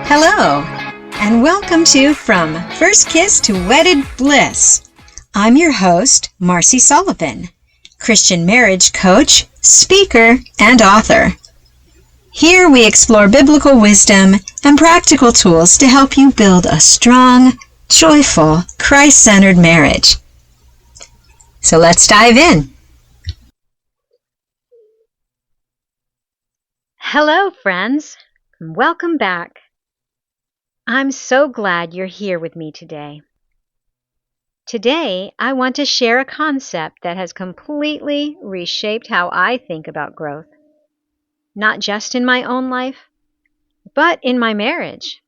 Hello, and welcome to From First Kiss to Wedded Bliss. I'm your host, Marcy Sullivan, Christian marriage coach, speaker, and author. Here we explore biblical wisdom and practical tools to help you build a strong, joyful, Christ-centered marriage. So let's dive in. Hello, friends. Welcome back. I'm so glad you're here with me today. Today, I want to share a concept that has completely reshaped how I think about growth, not just in my own life, but in my marriage.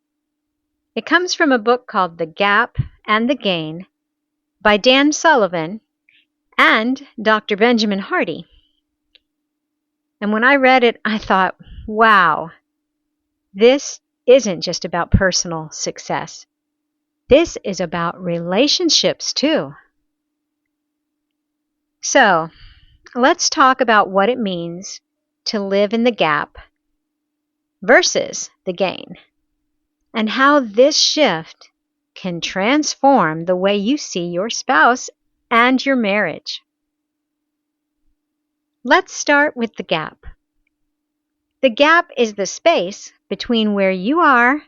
It comes from a book called The Gap and the Gain by Dan Sullivan and Dr. Benjamin Hardy. And when I read it, I thought, wow, this isn't just about personal success. This is about relationships too. So, let's talk about what it means to live in the gap versus the gain, and how this shift can transform the way you see your spouse and your marriage. Let's start with the gap. The gap is the space between where you are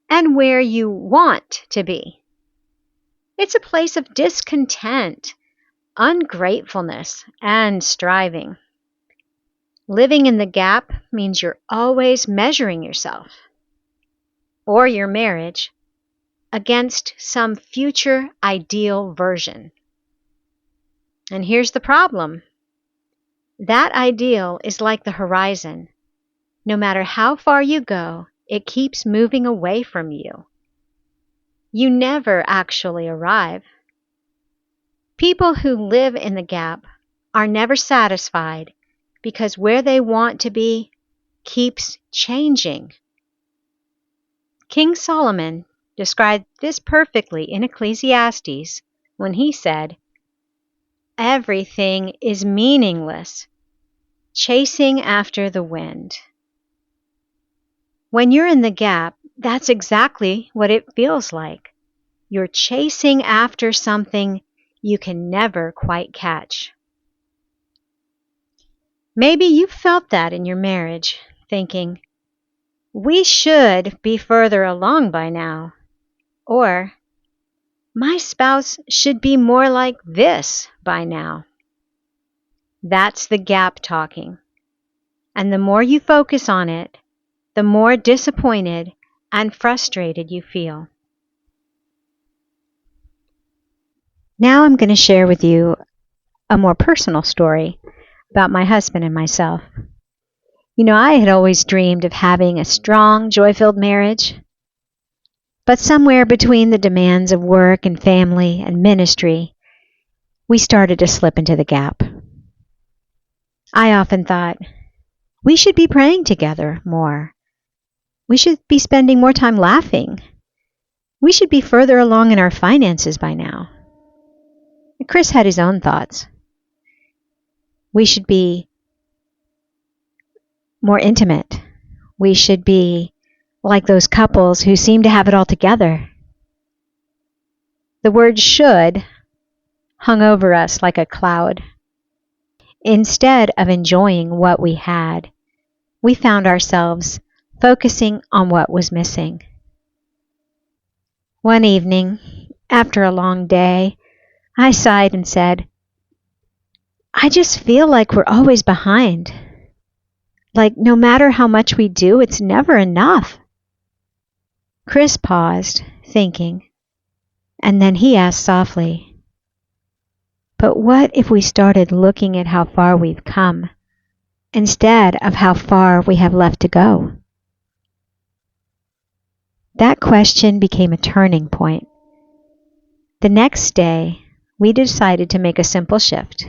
and where you want to be. It's a place of discontent, ungratefulness, and striving. Living in the gap means you're always measuring yourself or your marriage against some future ideal version. And here's the problem. That ideal is like the horizon. No matter how far you go, it keeps moving away from you. You never actually arrive. People who live in the gap are never satisfied because where they want to be keeps changing. King Solomon described this perfectly in Ecclesiastes when he said, "Everything is meaningless, chasing after the wind." When you're in the gap, that's exactly what it feels like. You're chasing after something you can never quite catch. Maybe you felt that in your marriage, thinking, we should be further along by now, or my spouse should be more like this by now. That's the gap talking. And the more you focus on it, the more disappointed and frustrated you feel. Now I'm going to share with you a more personal story about my husband and myself. You know, I had always dreamed of having a strong, joy-filled marriage, but somewhere between the demands of work and family and ministry, we started to slip into the gap. I often thought, we should be praying together more. We should be spending more time laughing. We should be further along in our finances by now. Chris had his own thoughts. We should be more intimate. We should be like those couples who seem to have it all together. The word should hung over us like a cloud. Instead of enjoying what we had, we found ourselves focusing on what was missing. One evening, after a long day, I sighed and said, I just feel like we're always behind. Like no matter how much we do, it's never enough. Chris paused, thinking, and then he asked softly, but what if we started looking at how far we've come, instead of how far we have left to go? That question became a turning point. The next day, we decided to make a simple shift.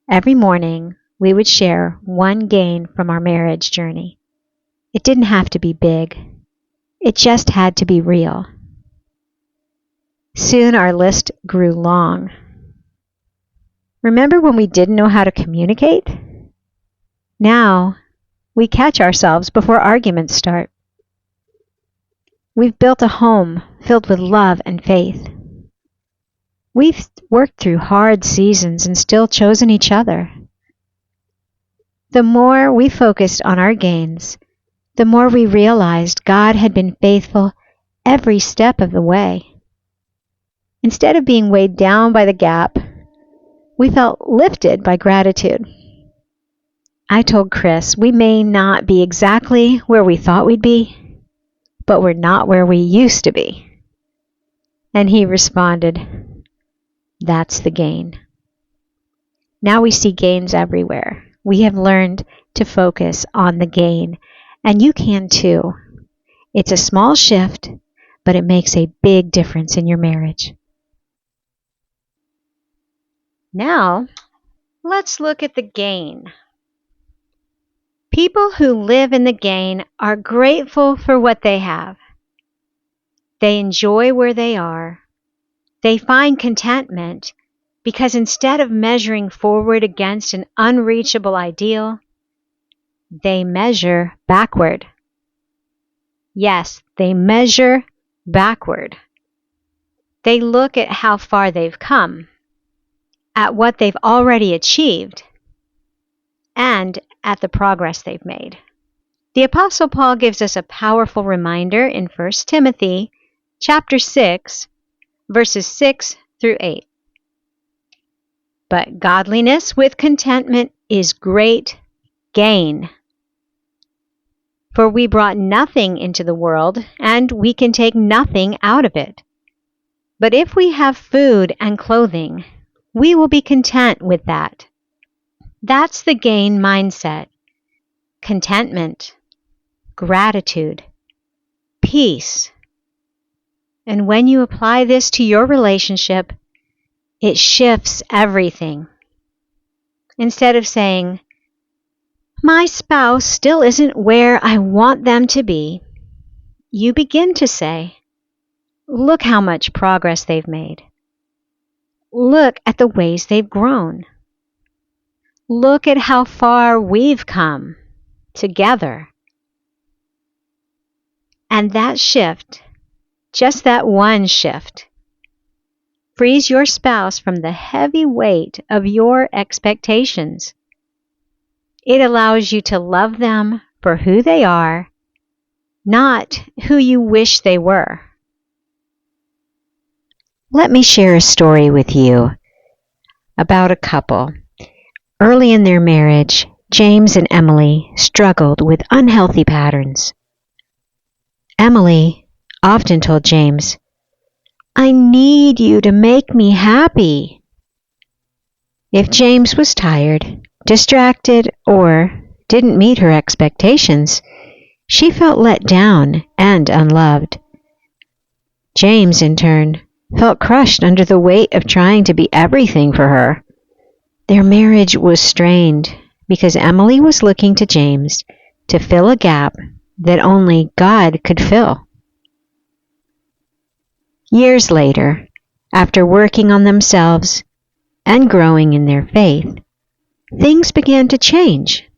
Every morning, we would share one gain from our marriage journey. It didn't have to be big. It just had to be real. Soon our list grew long. Remember when we didn't know how to communicate? Now, we catch ourselves before arguments start. We've built a home filled with love and faith. We've worked through hard seasons and still chosen each other. The more we focused on our gains, the more we realized God had been faithful every step of the way. Instead of being weighed down by the gap, we felt lifted by gratitude. I told Chris we may not be exactly where we thought we'd be, but we're not where we used to be. And he responded, "That's the gain." Now we see gains everywhere. We have learned to focus on the gain, and you can too. It's a small shift, but it makes a big difference in your marriage. Now, let's look at the gain. People who live in the gain are grateful for what they have. They enjoy where they are. They find contentment because instead of measuring forward against an unreachable ideal, they measure backward. Yes, they measure backward. They look at how far they've come, at what they've already achieved, and at the progress they've made. The Apostle Paul gives us a powerful reminder in 1 Timothy chapter 6, verses 6 through 8. But godliness with contentment is great gain. For we brought nothing into the world, and we can take nothing out of it. But if we have food and clothing, we will be content with that. That's the gain mindset. Contentment, gratitude, peace. And when you apply this to your relationship, it shifts everything. Instead of saying, "My spouse still isn't where I want them to be," you begin to say, "Look how much progress they've made. Look at the ways they've grown. Look at how far we've come together." And that shift, just that one shift, frees your spouse from the heavy weight of your expectations. It allows you to love them for who they are, not who you wish they were. Let me share a story with you about a couple. Early in their marriage, James and Emily struggled with unhealthy patterns. Emily often told James, "I need you to make me happy." If James was tired, distracted, or didn't meet her expectations, she felt let down and unloved. James, in turn, felt crushed under the weight of trying to be everything for her. Their marriage was strained because Emily was looking to James to fill a gap that only God could fill. Years later, after working on themselves and growing in their faith, things began to change.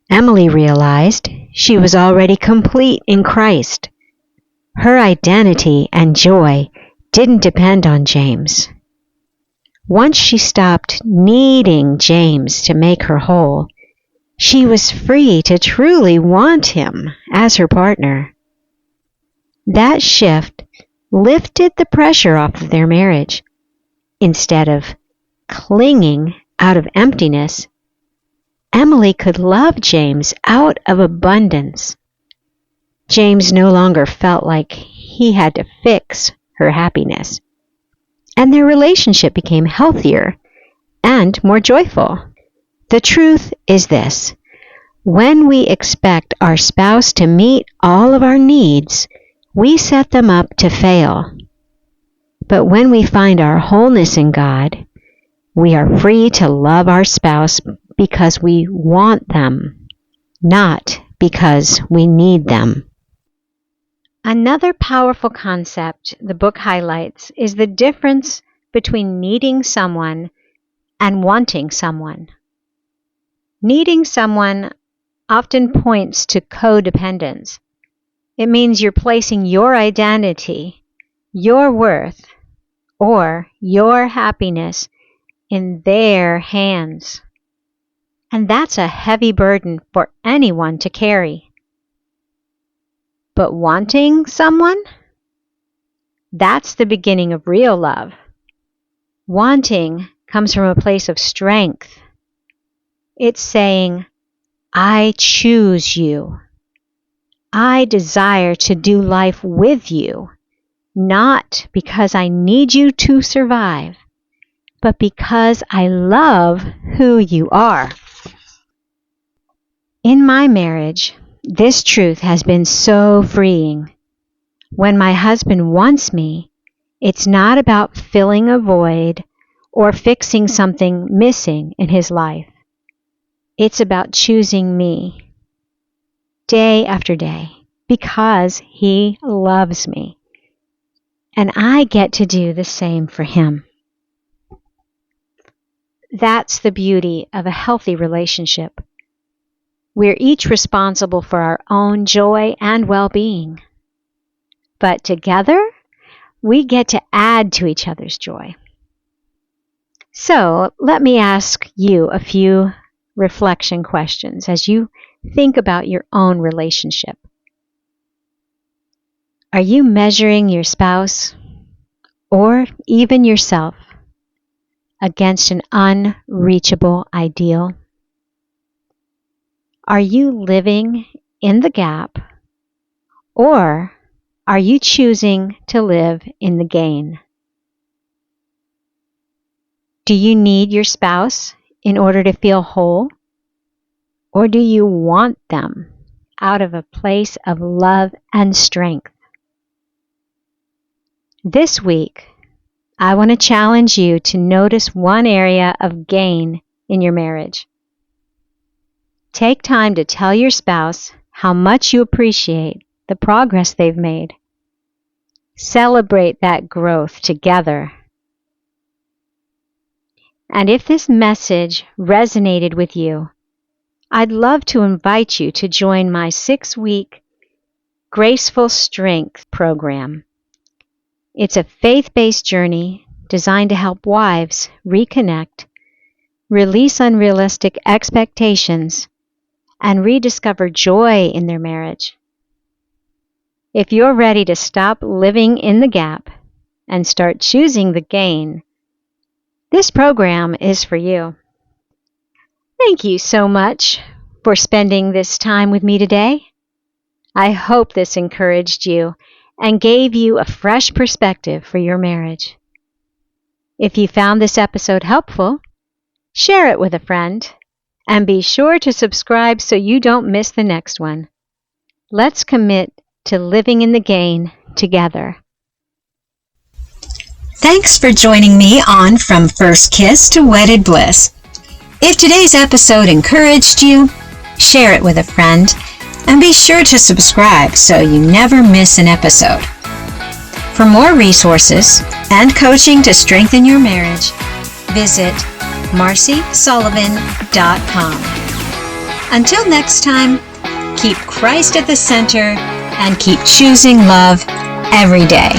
Emily realized she was already complete in Christ. Her identity and joy didn't depend on James. Once she stopped needing James to make her whole, she was free to truly want him as her partner. That shift lifted the pressure off of their marriage. Instead of clinging out of emptiness, Emily could love James out of abundance. James no longer felt like he had to fix her happiness, and their relationship became healthier and more joyful. The truth is this: when we expect our spouse to meet all of our needs, we set them up to fail. But when we find our wholeness in God, we are free to love our spouse because we want them, not because we need them. Another powerful concept the book highlights is the difference between needing someone and wanting someone. Needing someone often points to codependence. It means you're placing your identity, your worth, or your happiness in their hands. And that's a heavy burden for anyone to carry. But wanting someone? That's the beginning of real love. Wanting comes from a place of strength. It's saying, I choose you. I desire to do life with you, not because I need you to survive, but because I love who you are. In my marriage, this truth has been so freeing. When my husband wants me, it's not about filling a void or fixing something missing in his life. It's about choosing me day after day because he loves me. And I get to do the same for him. That's the beauty of a healthy relationship. We're each responsible for our own joy and well-being. But together, we get to add to each other's joy. So let me ask you a few reflection questions as you think about your own relationship. Are you measuring your spouse or even yourself against an unreachable ideal? Are you living in the gap, or are you choosing to live in the gain? Do you need your spouse in order to feel whole, or do you want them out of a place of love and strength? This week, I want to challenge you to notice one area of gain in your marriage. Take time to tell your spouse how much you appreciate the progress they've made. Celebrate that growth together. And if this message resonated with you, I'd love to invite you to join my 6-week Graceful Strength program. It's a faith-based journey designed to help wives reconnect, release unrealistic expectations, and rediscover joy in their marriage. If you're ready to stop living in the gap and start choosing the gain, this program is for you. Thank you so much for spending this time with me today. I hope this encouraged you and gave you a fresh perspective for your marriage. If you found this episode helpful, share it with a friend, and be sure to subscribe so you don't miss the next one. Let's commit to living in the gain together. Thanks for joining me on From First Kiss to Wedded Bliss. If today's episode encouraged you, share it with a friend, and be sure to subscribe so you never miss an episode. For more resources and coaching to strengthen your marriage, visit marcysullivan.com. Until next time, keep Christ at the center and keep choosing love every day.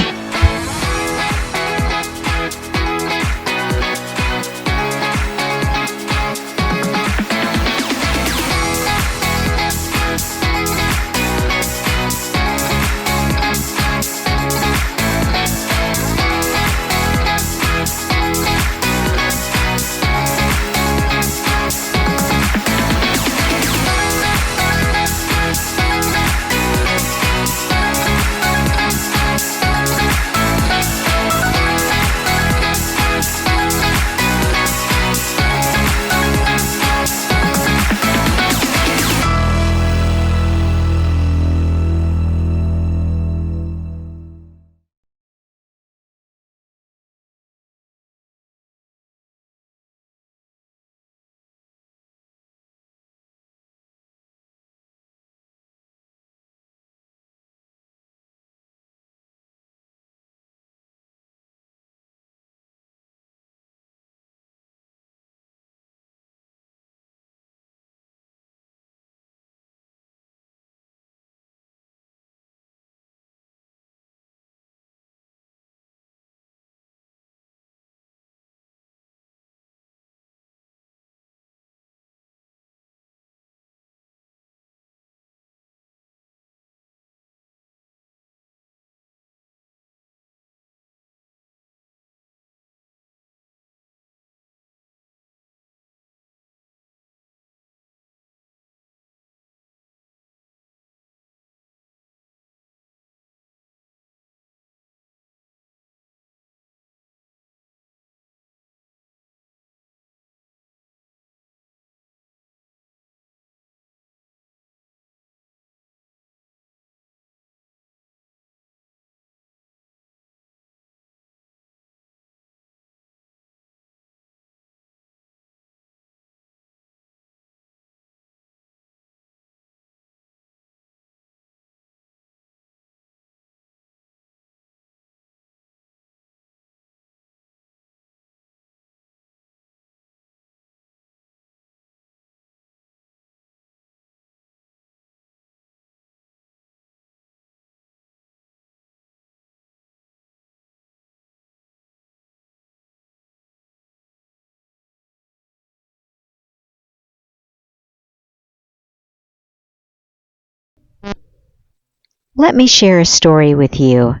Let me share a story with you